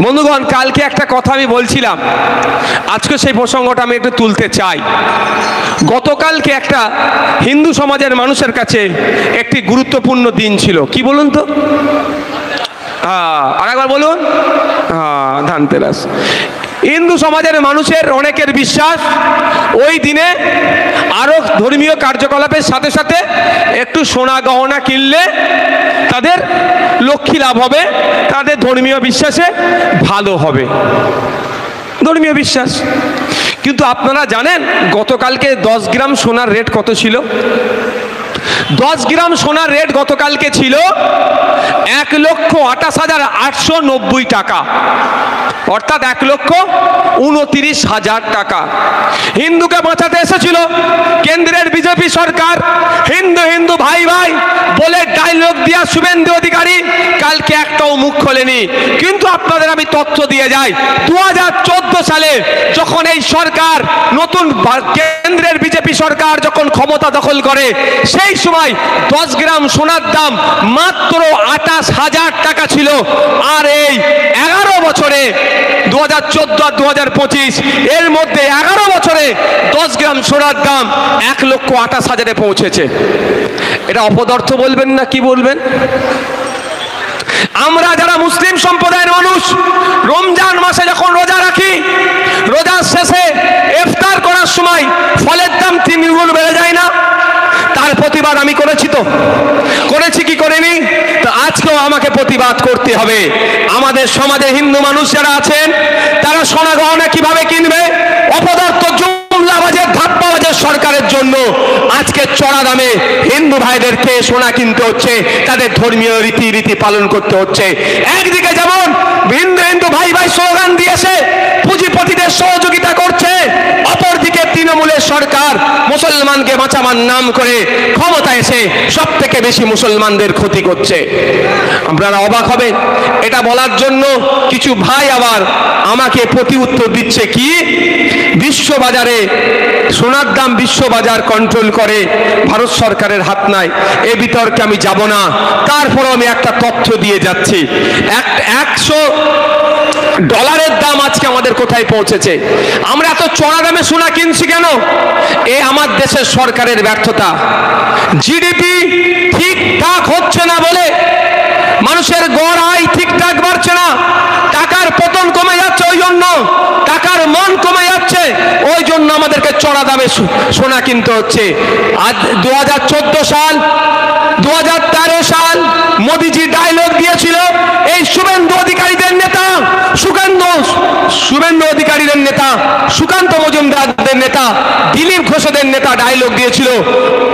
বন্ধুগণ, কালকে একটা কথা আমি বলছিলাম, আজকে সেই প্রসঙ্গটা আমি একটু তুলতে চাই। গতকালকে একটা হিন্দু সমাজের মানুষের কাছে একটি গুরুত্বপূর্ণ দিন ছিল। কি বলুন তো? আরেকবার বলুন। ধনতেরাস। হিন্দু সমাজের মানুষের অনেকের বিশ্বাস ওই দিনে আরো ধর্মীয় কার্যকলাপের সাথে সাথে একটু সোনা গহনা কিনলে তাদের লক্ষ্মী লাভ হবে, তাদের ধর্মীয় বিশ্বাসে ভালো হবে, ধর্মীয় বিশ্বাস। কিন্তু আপনারা জানেন গতকালকে 10 গ্রাম সোনার রেট কত ছিল? 10 গ্রাম সোনার রেট গতকালকে ছিল 1,28,890 টাকা, অর্থাৎ 1,29,000 টাকা। হিন্দুকে বাঁচাতে এসেছিল কেন্দ্রের বিজেপি সরকার। হিন্দু হিন্দু ভাই ভাই বলে ডায়লগ দিয়া শুভেন্দু অধিকারী কালকে একটাও মুখ খোলেনি। কিন্তু আপনাদের আমি তথ্য দিয়ে যাই, 2014 সালে যখন এই সরকার, নতুন কেন্দ্রের বিজেপি সরকার যখন ক্ষমতা দখল করে, সেই সময় 10 গ্রাম সোনার দাম মাত্র 28,000 টাকা ছিল। আর এই 11 বছরে 2014 আর 2025 এর মধ্যে 11 বছরে 10 গ্রাম সোনার দাম 1,28,000-এ পৌঁছেছে। এটা অপদার্থ বলবেন না কি বলবেন? আমরা যারা মুসলিম সম্প্রদায়ের মানুষ রমজান মাসে যখন রোজা রাখি, রোজার শেষে ইফতার করার সময় ফলের দাম 3 গুণ বেড়ে যায় না? তার প্রতিবাদ আমি করেছি তো, করেছি কি করিনি? তো আজকেও আমাকে প্রতিবাদ করতে হবে। আমাদের সমাজে হিন্দু মানুষ যারা আছেন তারা সোনা গহনা কিভাবে কিনবে? অপদার্থ জুমলাবাজের ধাপ্পাবাজের সরকারের জন্য আজকে চড়া দামে হিন্দু ভাইদেরকে সোনা কিনতে হচ্ছে, তাদের ধর্মীয় রীতি পালন করতে হচ্ছে। একদিকে যেমন হিন্দু হিন্দু ভাই ভাই স্লোগান দিয়েছে, পুঁজিপতিদের সহযোগিতা করছে, অপরদিকে তৃণমূলের সরকার মুসলমানকে বাঁচাবার নাম করে ক্ষমতা এসে সব থেকে বেশি মুসলমানদের ক্ষতি করছে। আপনারা অবাক হবেন, এটা বলার জন্য কিছু ভাই আবার আমাকে প্রতি উত্তর দিচ্ছে কি, বিশ্ববাজারে সোনার দাম বিশ্ববাজার কন্ট্রোল করে, ভারত সরকারের হাত নাই। এ বিতর্কে আমি যাব না, তারপরও আমি একটা তথ্য দিয়ে যাচ্ছি। $100 দাম আজকে আমাদের কোথায় পৌঁছেছে? আমরা এত চড়া দামে সোনা কিনছি কেন? এ আমার দেশের সরকারের ব্যর্থতা। জিডিপি ঠিকঠাক হচ্ছে না বলে মানুষের গড় আয় ঠিকঠাক বাড়ছে না, টাকার পতন কমে যাচ্ছে, ওই জন্য টাকার মান কমে যাচ্ছে, ওই জন্য আমাদেরকে চড়া দামে সোনা কিনতে হচ্ছে। আজ 2014 সাল 2013 সাল মোদিজি ডায়লগ দিয়েছিল, এই শুভেন্দু অধিকারীদের নেতা সুকান্ত মজুমদারদের নেতা দিলীপ ঘোষদের নেতা ডায়লগ দিয়েছিল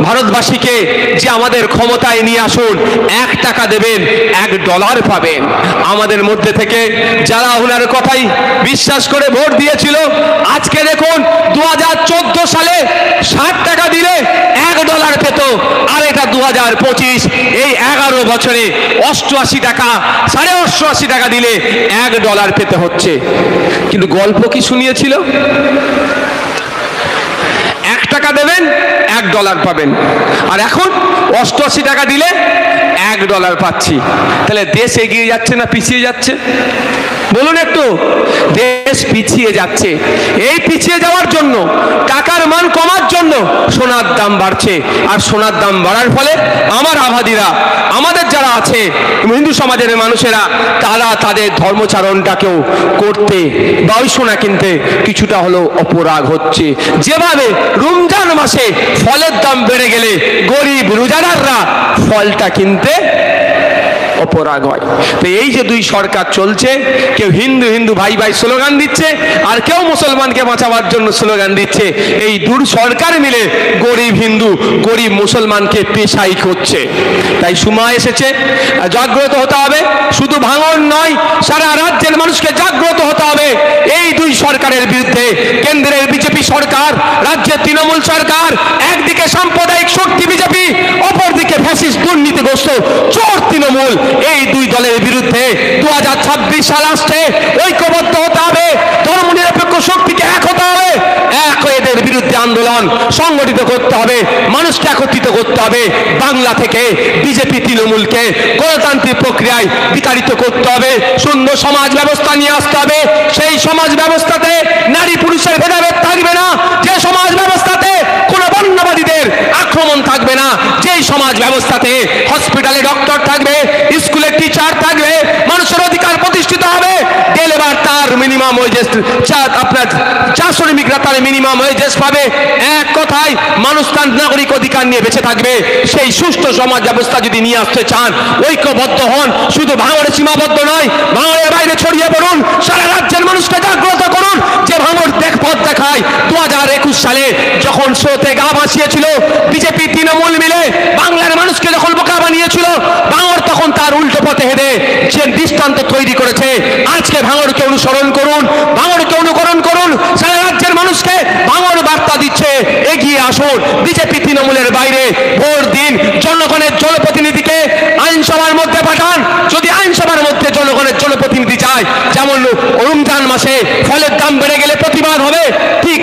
ভারতবাসীকে যে আমাদের ক্ষমতায় নিয়ে আসুন, 1 টাকা দেবেন $1 পাবেন। আমাদের মধ্যে থেকে যারা ওনার কথাই বিশ্বাস করে ভোট দিয়েছিল, আজকে দেখুন 2014 সালে 60 টাকা দিলে $1 পেত, আর এটা 2025 এই 11 বছরে 88 টাকা, 88.5 টাকা দিলে $1 পেতে হচ্ছে। কিন্তু গল্প কি শুনিয়েছিল? 1 টাকা দেবেন $1 পাবেন, আর এখন 88 টাকা দিলে $1 পাচ্ছি। তাহলে দেশ এগিয়ে যাচ্ছে না পিছিয়ে যাচ্ছে? বলুন একটু। দেশ পিছিয়ে যাচ্ছে। এই পিছিয়ে যাওয়ার জন্য, টাকার মান কমার জন্য সোনার দাম বাড়ছে, আর সোনার দাম বাড়ার ফলে আমার আবাদীরা, আমাদের যারা আছে হিন্দু সমাজের মানুষেরা, তারা তাদের ধর্মচারণটাকেও করতে বা ওই সোনা কিনতে কিছুটা হলেও অপরাগ হচ্ছে। যেভাবে রমজান মাসে ফলের দাম বেড়ে গেলে গরিব রোজাদাররা ফলটা কিনতে অপরাগ হয়। তো এই যে দুই সরকার চলছে, কেউ হিন্দু হিন্দু ভাই ভাই স্লোগান দিচ্ছে, আর কেউ মুসলমানকে বাঁচাবার জন্য স্লোগান দিচ্ছে। এই দুই সরকার মিলে গরিব হিন্দু গরিব মুসলমানকে পেশাই করছে। তাই সময় এসেছে জাগ্রত হতে হবে। শুধু ভাঙন নয়, সারা রাজ্যের মানুষকে জাগ্রত হতে হবে এই দুই সরকারের বিরুদ্ধে। কেন্দ্রের বিজেপি সরকার, রাজ্যের তৃণমূল সরকার, একদিকে সাম্প্রদায়িক শক্তি বিজেপি, অপরদিকে ফ্যাসিস্ট দুর্নীতিগ্রস্ত চোর তৃণমূল। এই দুই দলের বিরুদ্ধে 2026 সাল আসছে, ঐক্যবদ্ধ হতে হবে, ধর্মনিরপেক্ষ শক্তিকে এক হতে হবে, এক এদের বিরুদ্ধে আন্দোলন সংগঠিত করতে হবে, মানুষকে একত্রিত করতে হবে। বাংলা থেকে বিজেপি তৃণমূলকে গণতান্ত্রিক প্রক্রিয়ায় বিতাড়িত করতে হবে, সুন্দর সমাজ ব্যবস্থা নিয়ে আসতে হবে। সেই সমাজ ব্যবস্থাতে নারী পুরুষের ভেদাভেদ থাকবে না, যে সমাজ ব্যবস্থাতে কোনো বর্ণবাদীদের আক্রমণ থাকবে না, যেই সমাজ ব্যবস্থাতে হসপিটালে ডক্টর থাকবে, স্কুলে টিচার থাকবে, মানুষের অধিকার প্রতিষ্ঠিত হবে। ডেলিভার তার মিনিমাম ওয়েজেস, আপনার চা শ্রমিকরা তার মিনিমাম ওয়েজেস পাবে। এক কথায় মানুষ তার নাগরিক অধিকার নিয়ে বেঁচে থাকবে। সেই সুষ্ঠু সমাজ ব্যবস্থা যদি নিয়ে আসতে চান, ঐক্যবদ্ধ হন, শুধু ভাঙড়ে সীমাবদ্ধ নয়, ভাঙড়ের বাইরে ছড়িয়ে পড়ুন, সারা রাজ্যের মানুষকে জাগ্রত করুন। যে ভাঙড় পথ দেখায় 2021 সালে যখন স্রোতে গা ভাসিয়েছিল বিজেপি তৃণমূল মিলে, বাংলার মানুষকে যখন বোকা বানিয়েছিল, ভাঙড় তখন তার উল্টো পথে হেঁটে যে দৃষ্টান্ত তৈরি করেছে। আজকে ভাঙড়কে অনুসরণ করুন, ভাঙড়কে অনুকরণ করুন। সারা রাজ্যের মানুষকে ভাঙড় বার্তা দিচ্ছে, এগিয়ে আসুন, বিজেপি তৃণমূলের বাইরে ভোট দিন, জনগণের জনপ্রতিনিধিকে আইনসভার মধ্যে পাঠান। যদি আইনসভার মধ্যে জনগণের জনপ্রতিনিধি চায়, যেমন রমজান মাসে ফলের দাম বেড়ে গেলে প্রতিবাদ হবে, ঠিক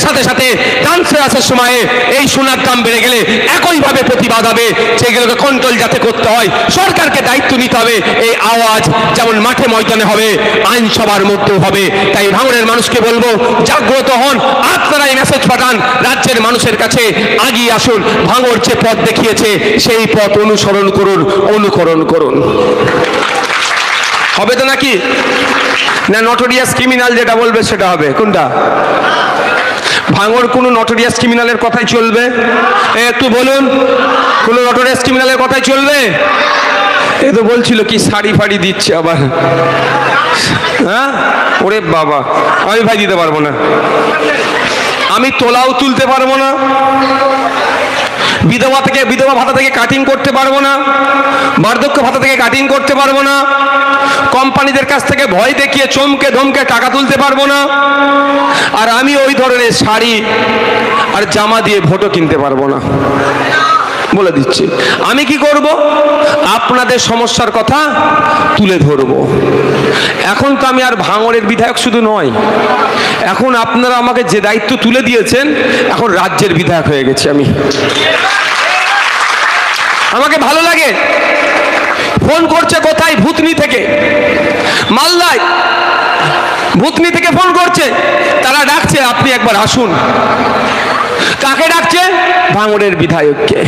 সাথে সাথে ধানসেরাসের সময়ে এই সোনার দাম বেড়ে গেলে একইভাবে প্রতিবাদ হবে। সেগুলোকে কন্ট্রোল যাতে করতে হয়, সরকারকে দায়িত্ব নিতে হবে। এই আওয়াজ যেমন মাঠে ময়দানে হবে, আইনসভার মধ্যেও হবে। তাই ভাঙড়ের মানুষকে বলবো, জাগ্রত হন, আপনারা এই মেসেজ পাঠান রাজ্যের মানুষের কাছে, আগিয়ে আসুন। ভাঙড় যে পথ দেখিয়েছে সেই পথ অনুসরণ করুন, অনুকরণ করুন। হবে তো নাকি? না নটোরিয়াস ক্রিমিনাল যেটা বলবে সেটা হবে? কোনটা? ভাঙড় কোনো নটোরিয়াস ক্রিমিনালের কথাই চলবে? একটু বলুন, কোনো নটোরিয়াস ক্রিমিনালের কথাই চলবে? এ তো বলছিল কি শাড়ি ফাড়ি দিচ্ছে আবার, হ্যাঁ? ওরে বাবা, আমি ভাই দিতে পারবো না, আমি তোলাও তুলতে পারবো না, বিধবা ভাতা থেকে কাটিং করতে পারবো না, বার্ধক্য ভাতা থেকে কাটিং করতে পারবো না, কোম্পানিদের কাছ থেকে ভয় দেখিয়ে চমকে ধমকে টাকা তুলতে পারবো না, আর আমি ওই ধরনের শাড়ি আর জামা দিয়ে ভোটও কিনতে পারবো না। বলে দিচ্ছি, আমি কি করব? আপনাদের সমস্যার কথা তুলে ধরব। এখন তো আমি আর ভাঙড়ের বিধায়ক শুধু নয়, এখন আপনারা আমাকে যে দায়িত্ব তুলে দিয়েছেন, এখন রাজ্যের বিধায়ক হয়ে গেছি আমি। আমাকে ভালো লাগে, ফোন করছে কোথায়? ভূতনি থেকে, মালদায় ভূতনি থেকে ফোন করছে, তারা ডাকছে আপনি একবার আসুন। কাকে ডাকছে? ভাঙড়ের বিধায়ককে।